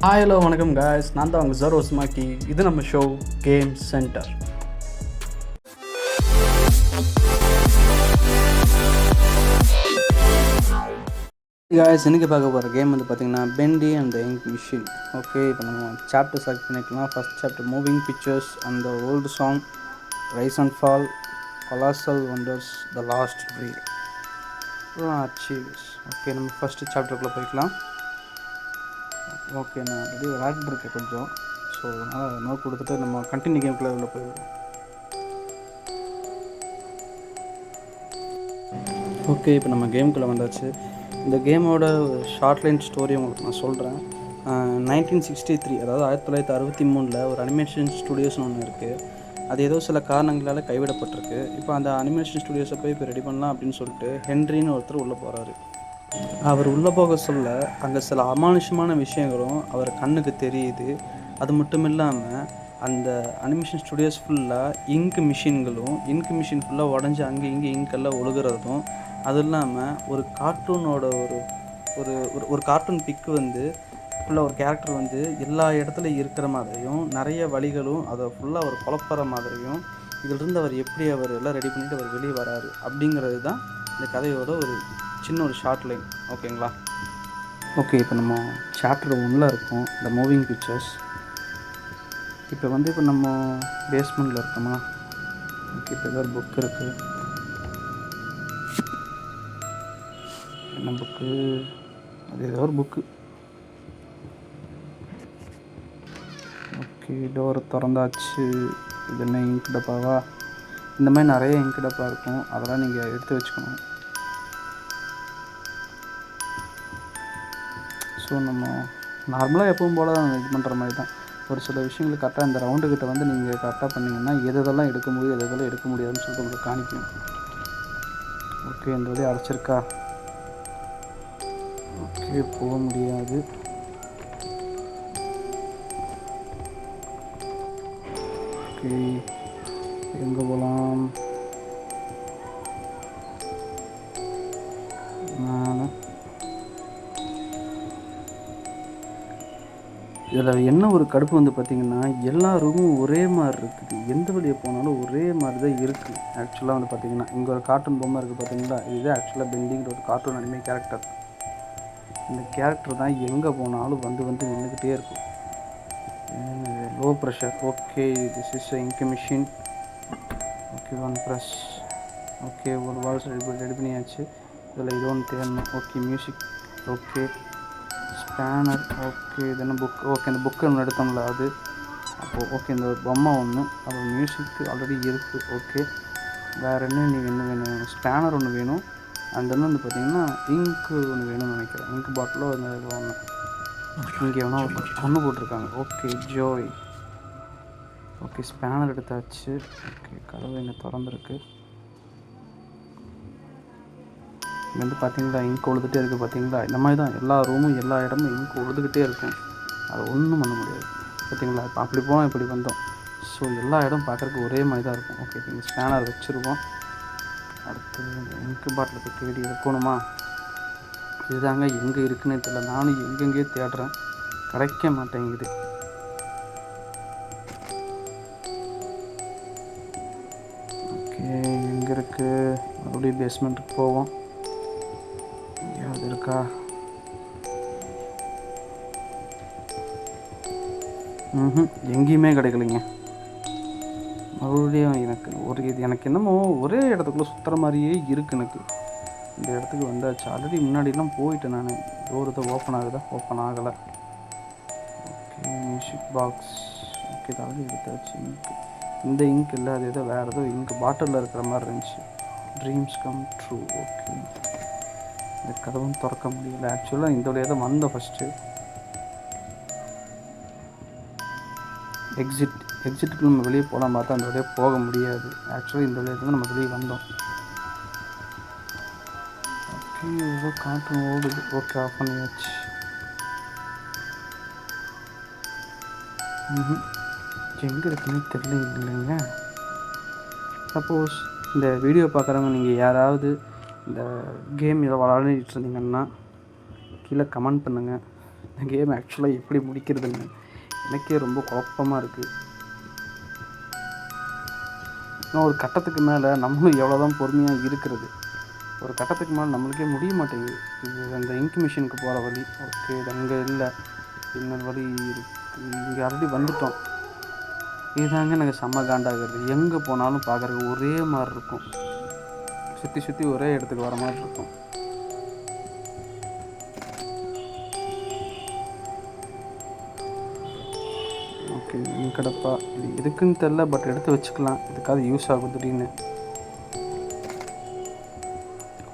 Hello வணக்கம் guys, நான் தான் உங்கள் ஜரோஸ் மாக்கி. இது நம்ம ஷோ கேம் சென்டர். guys, இன்றைக்கி பார்க்க போகிற கேம் வந்து பார்த்திங்கன்னா Bendy and the ink machine. Okay, இப்போ நம்ம சாப்டர் செலக்ட் பண்ணிக்கலாம். First chapter moving pictures and the old song, rise and fall, colossal wonders, the last reel, archives. Okay, நம்ம first சாப்டருக்குள்ளே போய்க்கலாம். ஓகே, நான் ஆல்ரெடி விளையாண்டுருக்கேன் கொஞ்சம். ஸோ அதனால் நோட் கொடுத்துட்டு நம்ம கண்டினியூ கேம்குள்ளே உள்ள போயிடுவோம். ஓகே, இப்போ நம்ம கேமுக்குள்ளே வந்தாச்சு. இந்த கேமோட ஷார்ட்லைன் ஸ்டோரி உங்களுக்கு நான் சொல்கிறேன். 1963, அதாவது 1963 ஒரு அனிமேஷன் ஸ்டுடியோஸ்னு ஒன்று இருக்குது. அது ஏதோ சில காரணங்களால் கைவிடப்பட்டிருக்கு. இப்போ அந்த அனிமேஷன் ஸ்டுடியோஸை போய் இப்போ ரெடி பண்ணலாம் அப்படின்னு சொல்லிட்டு ஹென்ரின்னு ஒருத்தர் உள்ளே போகிறாரு. அவர் உள்ளே போக சொல்ல அங்கே சில அமானுஷமான விஷயங்களும் அவர் கண்ணுக்கு தெரியுது. அது மட்டும் இல்லாமல் அந்த அனிமேஷன் ஸ்டுடியோஸ் ஃபுல்லாக இங்க் மிஷின் ஃபுல்லாக உடஞ்சி அங்கே இங்கே இங்கெல்லாம் ஒழுகிறதும், அதுவும் இல்லாமல் ஒரு கார்ட்டூனோட ஒரு ஒரு கார்ட்டூன் பிக்கு வந்து ஃபுல்லாக ஒரு கேரக்டர் வந்து எல்லா இடத்துலையும் இருக்கிற மாதிரியும், நிறைய வழிகளும் அதை ஃபுல்லாக அவர் குழப்புற மாதிரியும், இதிலிருந்து அவர் எப்படி அவர் எல்லாம் ரெடி பண்ணிவிட்டு அவர் வெளியே வராரு அப்படிங்கிறது தான் இந்த கதையோட ஒரு சின்ன ஒரு ஷார்ட் லைன். ஓகேங்களா? ஓகே, இப்போ நம்ம சாப்டர் 1 இருக்கோம், த மூவிங் பிக்சர்ஸ். இப்போ நம்ம பேஸ்மெண்ட்டில் இருக்கோமா? ஓகே, இப்போ ஏதோ ஒரு புக் இருக்குது. என்ன புக்கு? அது ஏதோ ஒரு புக்கு. Okay, door திறந்தாச்சு. இது என்ன இங்க் டப்பாவா? இந்த மாதிரி நிறைய இங்க் டப்பா இருக்கும், அதெல்லாம் நீங்கள் எடுத்து வச்சுக்கணும். ஸோ நம்ம நார்மலாக எப்பவும் போல் தான் இது பண்ணுற மாதிரி தான். ஒரு சில விஷயங்கள் கரெக்டாக இந்த ரவுண்டுக்கிட்ட வந்து நீங்கள் கரெக்டாக பண்ணிங்கன்னா எதெல்லாம் எடுக்க முடியும், எதெல்லாம் எடுக்க முடியாதுன்னு சொல்லிட்டு உங்களுக்கு காணிக்கணும். ஓகே, இந்த வழியாக அடைச்சிருக்கா? ஓகே, போக முடியாது. ஓகே, எங்கே போகலாம்? இதில் என்ன ஒரு கடுப்பு வந்து பார்த்திங்கன்னா, எல்லா ரூமும் ஒரே மாதிரி இருக்குது. எந்த வழியை போனாலும் ஒரே மாதிரி தான் இருக்குது. ஆக்சுவலாக வந்து பார்த்திங்கன்னா இங்கே ஒரு கார்ட்டூன் பொம்மை இருக்குது பார்த்திங்களா? இது ஆக்சுவலாக பெண்டிங்கிற ஒரு கார்ட்டூன் அனிமே கேரக்டர். இந்த கேரக்டர் தான் எங்கே போனாலும் வந்து நின்றுக்கிட்டே இருக்கும். Low pressure. Okay, this is ink machine. Okay, one press. Okay, ஒரு வால்ஸ் ரெடி பண்ணியாச்சு. இதில் இது ஒன்று தேடணும். Okay, music. Okay, spanner. Okay, இது என்ன புக்? ஓகே, இந்த புக்கு ஒன்று எடுத்தோம்ல அது. அப்போது ஓகே, இந்த ஒரு பொம்மை ஒன்று, அப்புறம் மியூசிக்கு ஆல்ரெடி இருக்குது. ஓகே, வேறு என்ன வேணும்? ஸ்பேனர் ஒன்று வேணும். அண்ட் வந்து பார்த்திங்கன்னா இங்க்கு ஒன்று வேணும்னு நினைக்கிறேன். இங்க் பாட்டிலோ அந்த ஒன்று இங்கே வேணால் ஒன்று போட்டிருக்காங்க. Okay, Joy. ஓகே, ஸ்பேனர் எடுத்தாச்சு. ஓகே, கதவு இங்கே திறந்துருக்கு. இங்கே வந்து பார்த்திங்களா இங்க் உழுதுகிட்டே இருக்குது பார்த்திங்களா? இந்த மாதிரி தான் எல்லா ரூமும் எல்லா இடமும் இங்க் உழுதுகிட்டே இருக்கும். அதை ஒன்றும் பண்ண முடியாது பார்த்திங்களா? இப்போ அப்படி போனால் இப்படி வந்தோம். ஸோ எல்லா இடம் பார்க்குறதுக்கு ஒரே மாதிரி தான் இருக்கும். ஓகே, இங்கே ஸ்கேனர் வச்சுருவோம். அடுத்து இங்க் பாட்டிலுக்கு தேடி இருக்கணுமா? இதுதாங்க எங்கே இருக்குன்னு தெரியல. நானும் எங்கெங்கேயோ தேடுறேன், கிடைக்க மாட்டேங்குது. ஓகே, எங்கே இருக்குது? மறுபடியும் பேஸ்மெண்ட்டுக்கு போவோம். எங்கேயாவது இருக்கா? எங்கேயுமே கிடைக்கலைங்க. மறுபடியும் எனக்கு என்னமோ ஒரே இடத்துக்குள்ளே சுற்றுற மாதிரியே இருக்குது எனக்கு. இந்த இடத்துக்கு வந்தாச்சு. ஆல்ரெடி முன்னாடிலாம் போயிட்டேன் நான். டோர் தான் ஓப்பன் ஆகுதா? ஓப்பன் ஆகலை. Okay, music box. Okay, already எடுத்தாச்சு. இந்த இங்க் இல்லை, அது ஏதோ வேறு ஏதோ இங்க் பாட்டிலில் இருக்கிற மாதிரி இருந்துச்சு. Dreams come true. ஓகே, இந்த கதவும் திறக்க முடியல. ஆக்சுவலாக இந்த வழியாக தான் வந்தோம் ஃபஸ்ட்டு. எக்ஸிட்டுக்கு நம்ம வெளியே போகலாம் பார்த்தா அந்த வழியாக போக முடியாது. ஆக்சுவலாக இந்த வழியாக தான் நம்ம வெளியே வந்தோம். ஓகே, ஏதோ கார்ட்டூன் ஓடுது. ஓகே, ஆஃப் பண்ணியாச்சு. எங்கே இருக்குன்னு தெரியல இல்லைங்க. சப்போஸ் இந்த வீடியோ பார்க்குறவங்க நீங்கள் யாராவது இந்த கேம் ஏதோ விளையாடிட்டு இருந்தீங்கன்னா கீழே கமெண்ட் பண்ணுங்கள். இந்த கேம் ஆக்சுவலாக எப்படி முடிக்கிறதுன்னு எனக்கே ரொம்ப குழப்பமாக இருக்குது. இன்னும் ஒரு கட்டத்துக்கு மேலே நம்மளும் எவ்வளோ தான் பொறுமையாக இருக்கிறது, ஒரு கட்டத்துக்கு மேலே நம்மளுக்கே முடிய மாட்டேங்குது. இது அந்த இங்க் மிஷினுக்கு போகிற வழி ஓகே, இது அங்கே இல்லை, இன்னொரு வழி இருக்குது, இங்கே ஆல்ரெடி வந்துட்டோம். இதுதாங்க எனக்கு செம்ம காண்டாகிறது. எங்கே போனாலும் பார்க்குறதுக்கு ஒரே மாதிரி இருக்கும், சுற்றி சுற்றி ஒரே இடத்துக்கு வர மாதிரி இருக்கும். ஓகே, இங்கடப்பா இது எதுக்குன்னு தெரில, பட் எடுத்து வச்சுக்கலாம், இதுக்காவது யூஸ் ஆகும் திடீர்னு.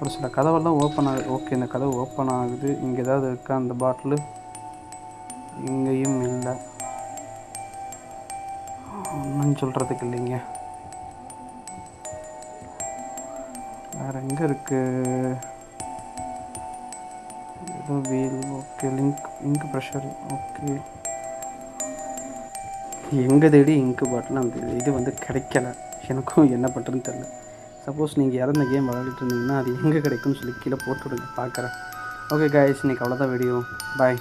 ஒரு சில கதவெல்லாம் ஓப்பன் ஆகுது. ஓகே, இந்த கதவு ஓப்பன் ஆகுது. இங்கே ஏதாவது இருக்கா அந்த பாட்டிலு? இங்கேயும் இல்லை, ஒன்றும் சொல்கிறதுக்கு இல்லைங்க. வேறு எங்கே இருக்குது? ஏதோ wheel. Okay, ink pressure. Okay, எங்கே தேடி இங்கு பாட்டில் அந்த இது வந்து கிடைக்கல. எனக்கும் என்ன பண்ணுறதுன்னு தெரில. சப்போஸ் நீங்கள் யாரும் இந்த கேம் விளையாடிட்டு இருந்தீங்கன்னா அது எங்கே கிடைக்கும்னு சொல்லி கீழே போட்டு விடுங்க, பார்க்குறேன். ஓகே காய்ஸ், இன்றைக்கி அவ்வளோதான் வீடியோ. பாய்.